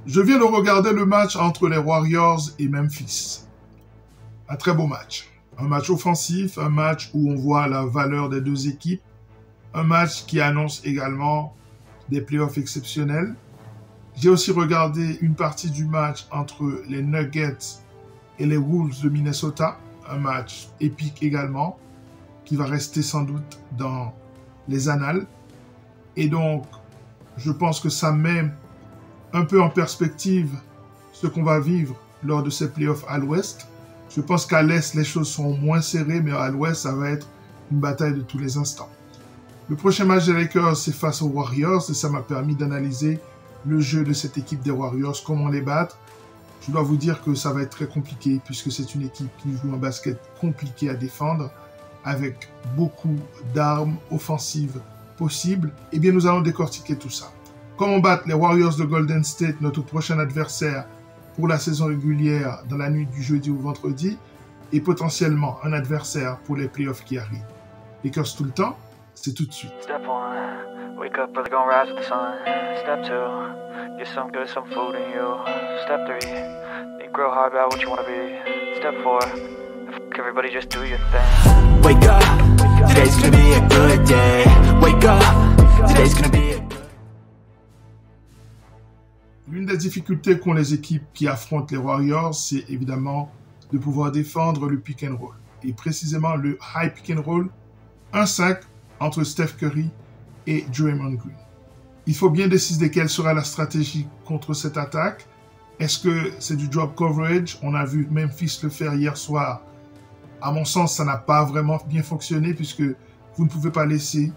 Je viens de regarder le match entre les Warriors et Memphis. Un très beau match. Un match offensif, un match où on voit la valeur des deux équipes. Un match qui annonce également des playoffs exceptionnels. J'ai aussi regardé une partie du match entre les Nuggets et les Wolves de Minnesota. Un match épique également, qui va rester sans doute dans les annales. Et donc, je pense que ça met un peu en perspective ce qu'on va vivre lors de ces playoffs à l'Ouest. Je pense qu'à l'Est, les choses sont moins serrées, mais à l'Ouest, ça va être une bataille de tous les instants. Le prochain match des Lakers, c'est face aux Warriors, et ça m'a permis d'analyser le jeu de cette équipe des Warriors, comment les battre. Je dois vous dire que ça va être très compliqué, puisque c'est une équipe qui joue un basket compliqué à défendre, avec beaucoup d'armes offensives possibles. Eh bien, nous allons décortiquer tout ça. Comment battre les Warriors de Golden State, notre prochain adversaire pour la saison régulière dans la nuit du jeudi au vendredi, et potentiellement un adversaire pour les playoffs qui arrivent. Lakers tout le temps, c'est tout de suite. Step 1, wake up early, gonna rise with the sun. Step 2, get some good, some food in you. Step 3, think real hard about what you wanna be. Step 4, everybody just do your thing. Wake up, today's gonna be a good day. Wake up, today's gonna be a L'une des difficultés qu'ont les équipes qui affrontent les Warriors, c'est évidemment de pouvoir défendre le pick and roll. Et précisément le high pick and roll, 1-5 entre Steph Curry et Draymond Green. Il faut bien décider quelle sera la stratégie contre cette attaque. Est-ce que c'est du drop coverage? On a vu Memphis le faire hier soir. À mon sens, ça n'a pas vraiment bien fonctionné puisque vous ne pouvez pas laisser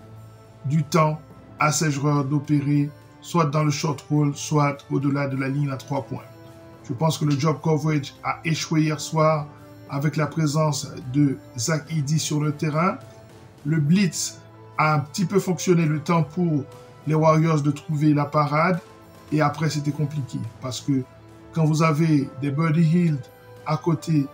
du temps à ces joueurs d'opérer soit dans le short roll, soit au-delà de la ligne à 3 points. Je pense que le drop coverage a échoué hier soir avec la présence de Zach Edey sur le terrain. Le blitz a un petit peu fonctionné le temps pour les Warriors de trouver la parade et après c'était compliqué parce que quand vous avez des Buddy Hield à côté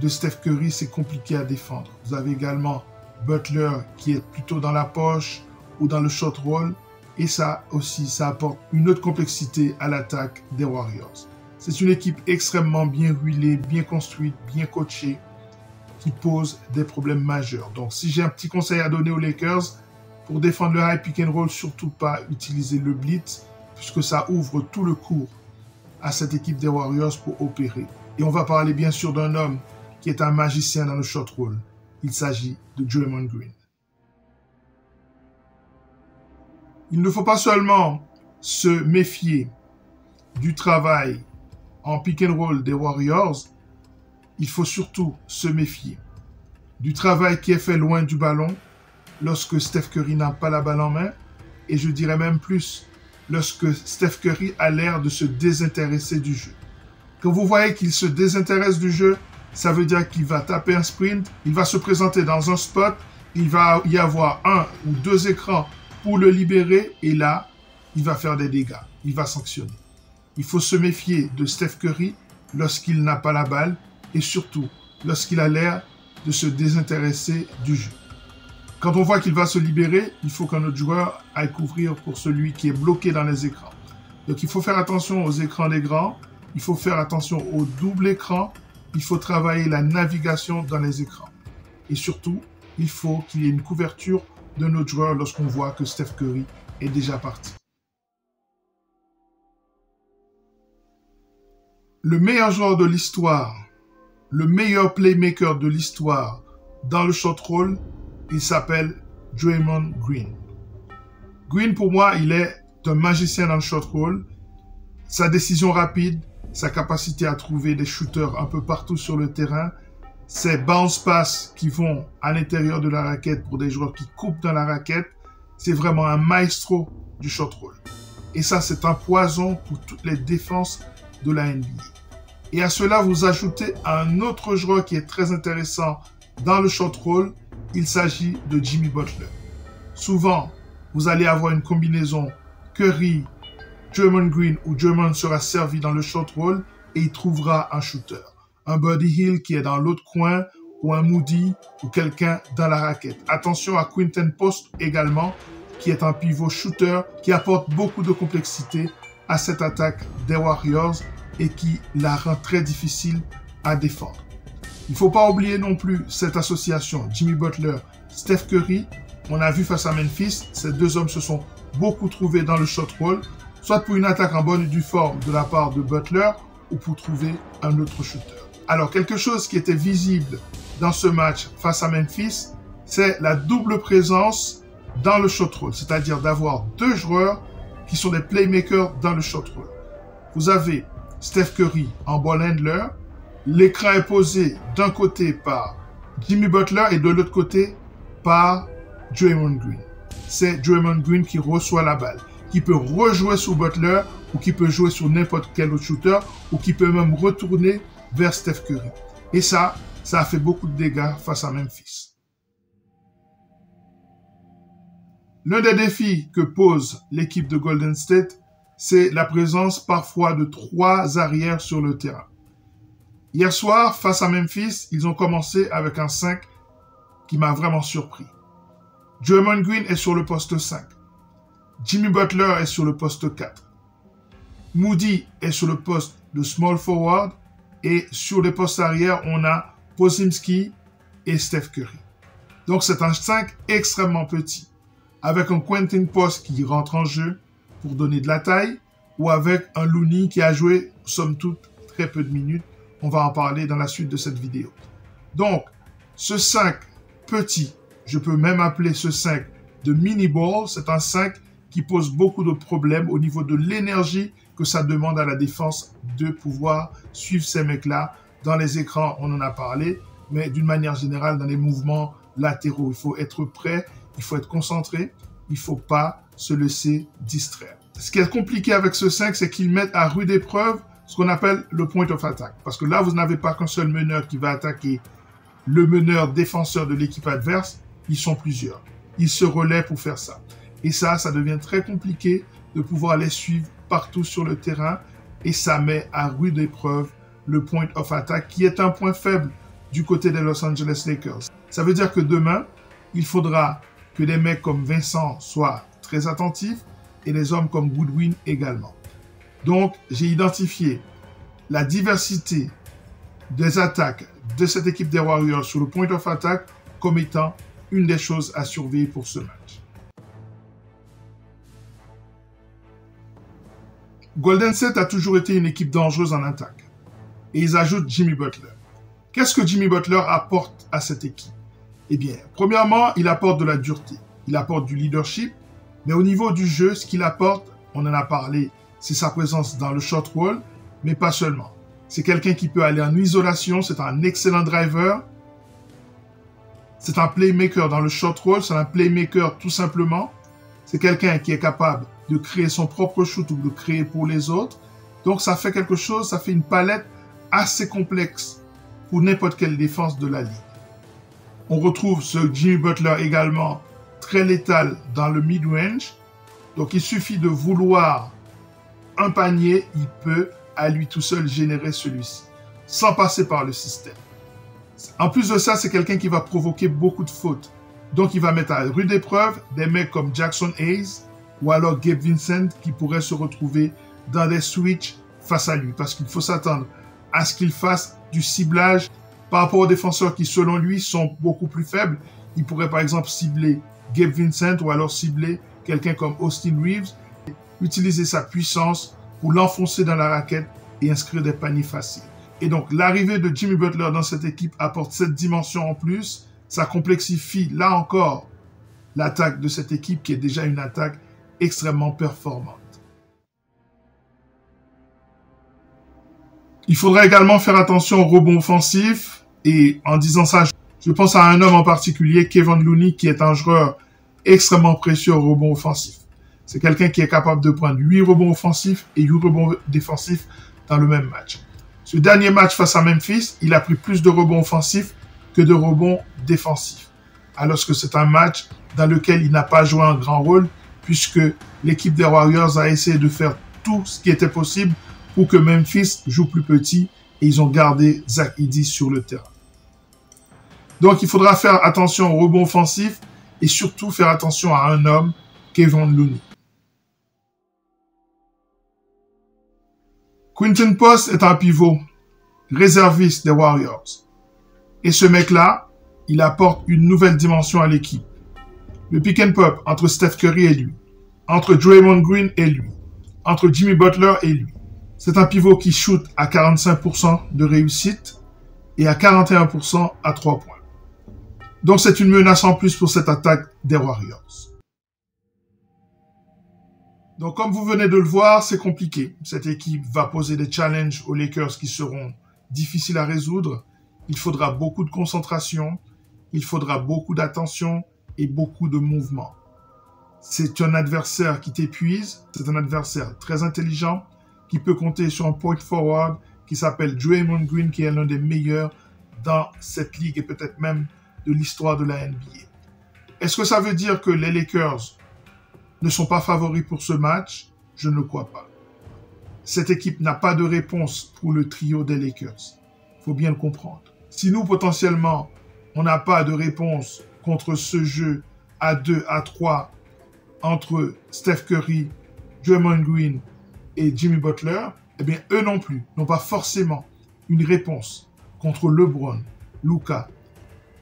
de Steph Curry, c'est compliqué à défendre. Vous avez également Butler qui est plutôt dans la poche ou dans le short roll. Et ça aussi, ça apporte une autre complexité à l'attaque des Warriors. C'est une équipe extrêmement bien huilée, bien construite, bien coachée, qui pose des problèmes majeurs. Donc, si j'ai un petit conseil à donner aux Lakers, pour défendre le high pick and roll, surtout pas utiliser le blitz, puisque ça ouvre tout le cours à cette équipe des Warriors pour opérer. Et on va parler bien sûr d'un homme qui est un magicien dans le short roll. Il s'agit de Draymond Green. Il ne faut pas seulement se méfier du travail en pick and roll des Warriors, il faut surtout se méfier du travail qui est fait loin du ballon lorsque Steph Curry n'a pas la balle en main et je dirais même plus lorsque Steph Curry a l'air de se désintéresser du jeu. Quand vous voyez qu'il se désintéresse du jeu, ça veut dire qu'il va taper un sprint, il va se présenter dans un spot, il va y avoir 1 ou 2 écrans pour le libérer, et là, il va faire des dégâts, il va sanctionner. Il faut se méfier de Steph Curry lorsqu'il n'a pas la balle, et surtout, lorsqu'il a l'air de se désintéresser du jeu. Quand on voit qu'il va se libérer, il faut qu'un autre joueur aille couvrir pour celui qui est bloqué dans les écrans. Donc il faut faire attention aux écrans des grands, il faut faire attention au double écran, il faut travailler la navigation dans les écrans. Et surtout, il faut qu'il y ait une couverture de notre joueur lorsqu'on voit que Steph Curry est déjà parti. Le meilleur joueur de l'histoire, le meilleur playmaker de l'histoire dans le short roll, il s'appelle Draymond Green. Green, pour moi, il est un magicien dans le short roll. Sa décision rapide, sa capacité à trouver des shooters un peu partout sur le terrain, ces bounce passes qui vont à l'intérieur de la raquette pour des joueurs qui coupent dans la raquette, c'est vraiment un maestro du short roll. Et ça, c'est un poison pour toutes les défenses de la NBA. Et à cela, vous ajoutez un autre joueur qui est très intéressant dans le short roll, il s'agit de Jimmy Butler. Souvent, vous allez avoir une combinaison Curry, Draymond Green où Draymond sera servi dans le short roll et il trouvera un shooter. Un Buddy Hield qui est dans l'autre coin ou un Moody ou quelqu'un dans la raquette. Attention à Quinton Post également qui est un pivot shooter qui apporte beaucoup de complexité à cette attaque des Warriors et qui la rend très difficile à défendre. Il ne faut pas oublier non plus cette association Jimmy Butler, Steph Curry. On a vu face à Memphis, ces deux hommes se sont beaucoup trouvés dans le shot roll, soit pour une attaque en bonne et due forme de la part de Butler ou pour trouver un autre shooter. Alors, quelque chose qui était visible dans ce match face à Memphis, c'est la double présence dans le shot roll, c'est-à-dire d'avoir deux joueurs qui sont des playmakers dans le shot roll. Vous avez Steph Curry en ball handler, l'écran est posé d'un côté par Jimmy Butler et de l'autre côté par Draymond Green. C'est Draymond Green qui reçoit la balle, qui peut rejouer sur Butler ou qui peut jouer sur n'importe quel autre shooter ou qui peut même retourner vers Steph Curry. Et ça a fait beaucoup de dégâts face à Memphis. L'un des défis que pose l'équipe de Golden State, c'est la présence parfois de 3 arrières sur le terrain. Hier soir, face à Memphis, ils ont commencé avec un 5 qui m'a vraiment surpris. Draymond Green est sur le poste 5. Jimmy Butler est sur le poste 4. Moody est sur le poste de small forward. Et sur les postes arrière, on a Podziemski et Steph Curry. Donc c'est un 5 extrêmement petit, avec un Quentin Post qui rentre en jeu pour donner de la taille, ou avec un Looney qui a joué, somme toute, très peu de minutes. On va en parler dans la suite de cette vidéo. Donc, ce 5 petit, je peux même appeler ce 5 de mini-ball, c'est un 5 qui pose beaucoup de problèmes au niveau de l'énergie que ça demande à la défense de pouvoir suivre ces mecs-là. Dans les écrans, on en a parlé, mais d'une manière générale, dans les mouvements latéraux, il faut être prêt, il faut être concentré, il ne faut pas se laisser distraire. Ce qui est compliqué avec ce 5, c'est qu'ils mettent à rude épreuve ce qu'on appelle le point of attack. Parce que là, vous n'avez pas qu'un seul meneur qui va attaquer le meneur défenseur de l'équipe adverse, ils sont plusieurs. Ils se relaient pour faire ça. Et ça devient très compliqué de pouvoir les suivre partout sur le terrain et ça met à rude épreuve le point of attack qui est un point faible du côté des Los Angeles Lakers. Ça veut dire que demain, il faudra que des mecs comme Vincent soient très attentifs et des hommes comme Goodwin également. Donc, j'ai identifié la diversité des attaques de cette équipe des Warriors sur le point of attack comme étant une des choses à surveiller pour ce match. Golden State a toujours été une équipe dangereuse en attaque. Et ils ajoutent Jimmy Butler. Qu'est-ce que Jimmy Butler apporte à cette équipe? Eh bien, premièrement, il apporte de la dureté. Il apporte du leadership. Mais au niveau du jeu, ce qu'il apporte, on en a parlé, c'est sa présence dans le shot roll, mais pas seulement. C'est quelqu'un qui peut aller en isolation, c'est un excellent driver. C'est un playmaker dans le shot roll, c'est un playmaker tout simplement. C'est quelqu'un qui est capable de créer son propre shoot ou de créer pour les autres. Donc ça fait quelque chose, ça fait une palette assez complexe pour n'importe quelle défense de la ligue. On retrouve ce Jimmy Butler également très létal dans le mid-range. Donc il suffit de vouloir un panier, il peut à lui tout seul générer celui-ci, sans passer par le système. En plus de ça, c'est quelqu'un qui va provoquer beaucoup de fautes. Donc il va mettre à rude épreuve des mecs comme Jackson Hayes ou alors Gabe Vincent qui pourraient se retrouver dans des switches face à lui. Parce qu'il faut s'attendre à ce qu'il fasse du ciblage par rapport aux défenseurs qui, selon lui, sont beaucoup plus faibles. Il pourrait par exemple cibler Gabe Vincent ou alors cibler quelqu'un comme Austin Reeves, utiliser sa puissance pour l'enfoncer dans la raquette et inscrire des paniers faciles. Et donc, l'arrivée de Jimmy Butler dans cette équipe apporte cette dimension en plus. Ça complexifie, là encore, l'attaque de cette équipe qui est déjà une attaque extrêmement performante. Il faudra également faire attention aux rebonds offensifs. Et en disant ça, je pense à un homme en particulier, Kevon Looney, qui est un joueur extrêmement précieux au rebond offensif. C'est quelqu'un qui est capable de prendre 8 rebonds offensifs et 8 rebonds défensifs dans le même match. Ce dernier match face à Memphis, il a pris plus de rebonds offensifs que de rebonds défensifs. Alors que c'est un match dans lequel il n'a pas joué un grand rôle, puisque l'équipe des Warriors a essayé de faire tout ce qui était possible pour que Memphis joue plus petit et ils ont gardé Zach Edey sur le terrain. Donc il faudra faire attention aux rebonds offensifs et surtout faire attention à un homme, Kevon Looney. Quinton Post est un pivot réserviste des Warriors. Et ce mec-là, il apporte une nouvelle dimension à l'équipe. Le pick and pop entre Steph Curry et lui, entre Draymond Green et lui, entre Jimmy Butler et lui. C'est un pivot qui shoot à 45% de réussite et à 41% à 3 points. Donc c'est une menace en plus pour cette attaque des Warriors. Donc comme vous venez de le voir, c'est compliqué. Cette équipe va poser des challenges aux Lakers qui seront difficiles à résoudre. Il faudra beaucoup de concentration, il faudra beaucoup d'attention et beaucoup de mouvement. C'est un adversaire qui t'épuise, c'est un adversaire très intelligent qui peut compter sur un point forward qui s'appelle Draymond Green, qui est l'un des meilleurs dans cette ligue et peut-être même de l'histoire de la NBA. Est-ce que ça veut dire que les Lakers ne sont pas favoris pour ce match? Je ne le crois pas. Cette équipe n'a pas de réponse pour le trio des Lakers. Il faut bien le comprendre. Si nous, potentiellement, on n'a pas de réponse contre ce jeu à 2, à 3 entre Steph Curry, Draymond Green et Jimmy Butler, eh bien, eux non plus n'ont pas forcément une réponse contre LeBron, Luka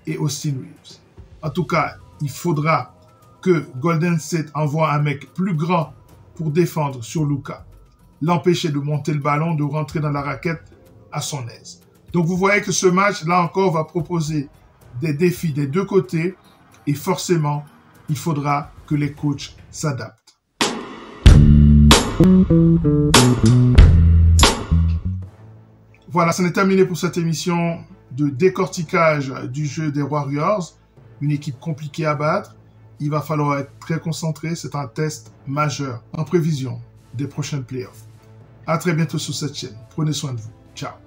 et Austin Reeves. En tout cas, il faudra que Golden State envoie un mec plus grand pour défendre sur Luka, l'empêcher de monter le ballon, de rentrer dans la raquette à son aise. Donc vous voyez que ce match, là encore, va proposer des défis des deux côtés et forcément, il faudra que les coachs s'adaptent. Voilà, c'en est terminé pour cette émission de décortiquage du jeu des Warriors. Une équipe compliquée à battre. Il va falloir être très concentré. C'est un test majeur en prévision des prochaines playoffs. À très bientôt sur cette chaîne. Prenez soin de vous. Ciao.